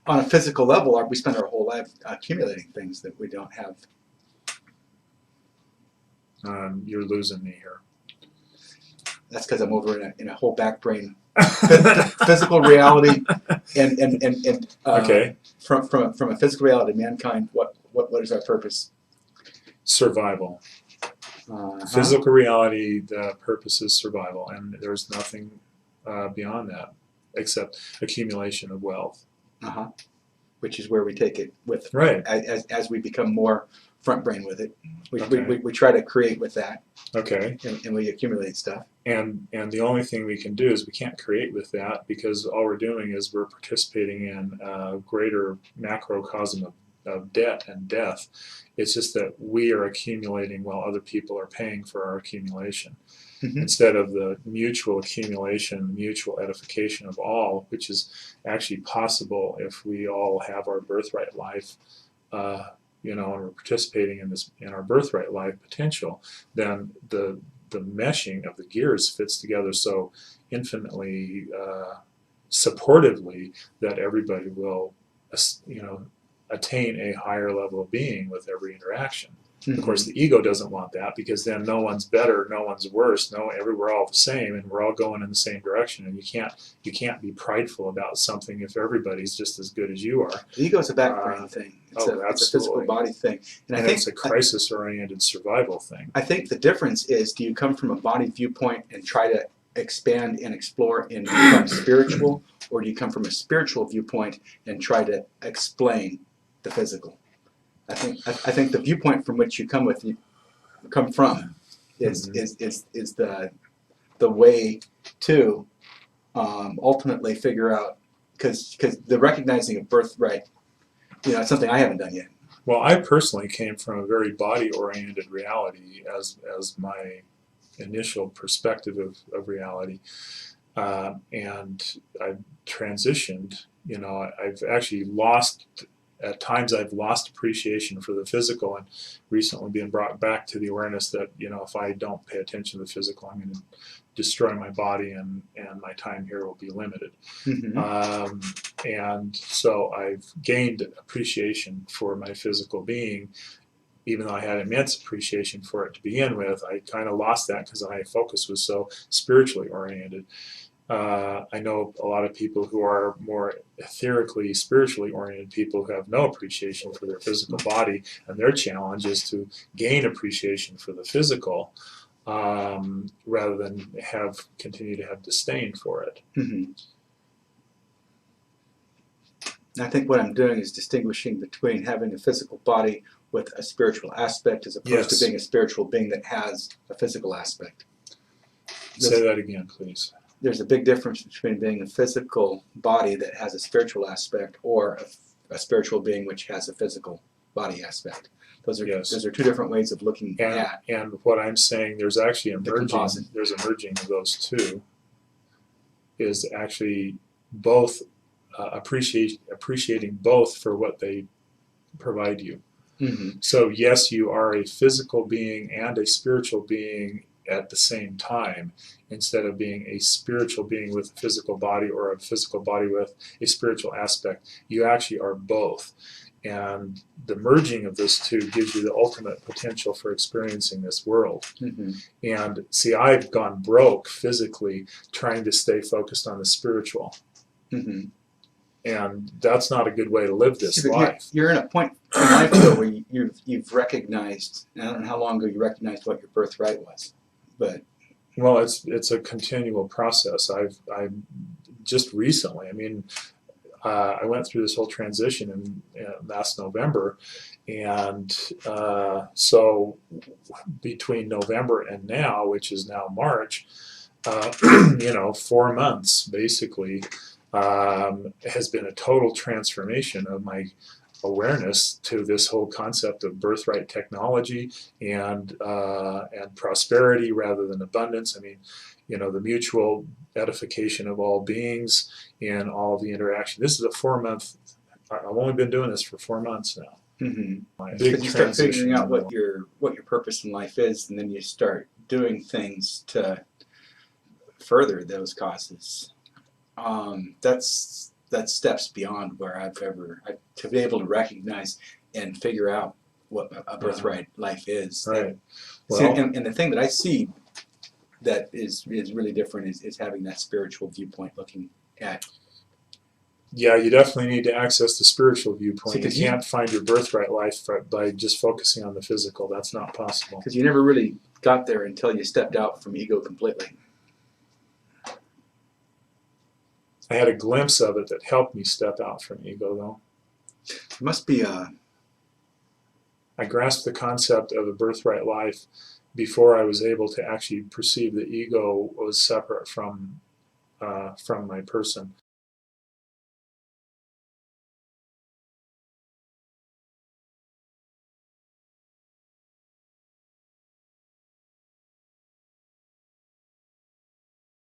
on a physical level, we spend our whole life accumulating things that we don't have. You're losing me here. That's because I'm over in a whole back brain physical reality and Okay. From a physical reality, mankind. What is our purpose? Survival. Physical reality, the purpose is survival, and there's nothing beyond that except accumulation of wealth. Which is where we take it with. Right. As we become more front brain with it, Okay. we try to create with that. Okay. And we accumulate stuff. And the only thing we can do is we can't create with that, because all we're doing is we're participating in a greater macrocosm of debt and death. It's just that we are accumulating while other people are paying for our accumulation. Instead of the mutual accumulation, mutual edification of all, which is actually possible if we all have our birthright life, and we're participating in our birthright life potential, then the meshing of the gears fits together so infinitely supportively that everybody will, attain a higher level of being with every interaction. Of course, the ego doesn't want that, because then no one's better, no one's worse, we're all the same, and we're all going in the same direction. And you can't be prideful about something if everybody's just as good as you are. The ego is a back brain thing. It's a physical body thing, and I think it's a crisis-oriented survival thing. I think the difference is: do you come from a body viewpoint and try to expand and explore and become spiritual, or do you come from a spiritual viewpoint and try to explain the physical? I think the viewpoint from which you come from is the way to ultimately figure out, because the recognizing of birthright, it's something I haven't done yet. Well, I personally came from a very body-oriented reality as my initial perspective of reality, and I've transitioned. I've actually lost. At times I've lost appreciation for the physical, and recently been brought back to the awareness that, if I don't pay attention to the physical, I'm going to destroy my body, and my time here will be limited. And so I've gained appreciation for my physical being. Even though I had immense appreciation for it to begin with, I kind of lost that because my focus was so spiritually oriented. I know a lot of people who are more etherically, spiritually oriented people who have no appreciation for their physical body, and their challenge is to gain appreciation for the physical, rather than continue to have disdain for it. I think what I'm doing is distinguishing between having a physical body with a spiritual aspect, as opposed to being a spiritual being that has a physical aspect. Say that again, please. There's a big difference between being a physical body that has a spiritual aspect, or a spiritual being which has a physical body aspect. Those are two different ways of looking at. And what I'm saying, there's actually a merging of those two, is actually both appreciating both for what they provide you. So yes, you are a physical being and a spiritual being at the same time, instead of being a spiritual being with a physical body, or a physical body with a spiritual aspect. You actually are both. And the merging of those two gives you the ultimate potential for experiencing this world. And see, I've gone broke physically trying to stay focused on the spiritual. And that's not a good way to live this life. You're in a point in life, though, where you've recognized, I don't know how long ago you recognized what your birthright was, but... Well, it's a continual process. I've just recently, I went through this whole transition in last November, and so between November and now, which is now March, 4 months basically, has been a total transformation of my awareness to this whole concept of birthright technology and prosperity rather than abundance. The mutual edification of all beings in all of the interaction. This is a 4-month. I've only been doing this for 4 months now. Big you start figuring out what your purpose in life is, and then you start doing things to further those causes. That's that's steps beyond where to be able to recognize and figure out what a birthright life is. Right. See, Well, and the thing that I see that is really different is having that spiritual viewpoint, looking at. yeah, you definitely need to access the spiritual viewpoint. See, You 'cause you- can't find your birthright life by just focusing on the physical. That's not possible. Because you never really got there until you stepped out from ego completely. I had a glimpse of it that helped me step out from ego, though. It must be I grasped the concept of a birthright life before I was able to actually perceive the ego was separate from my person.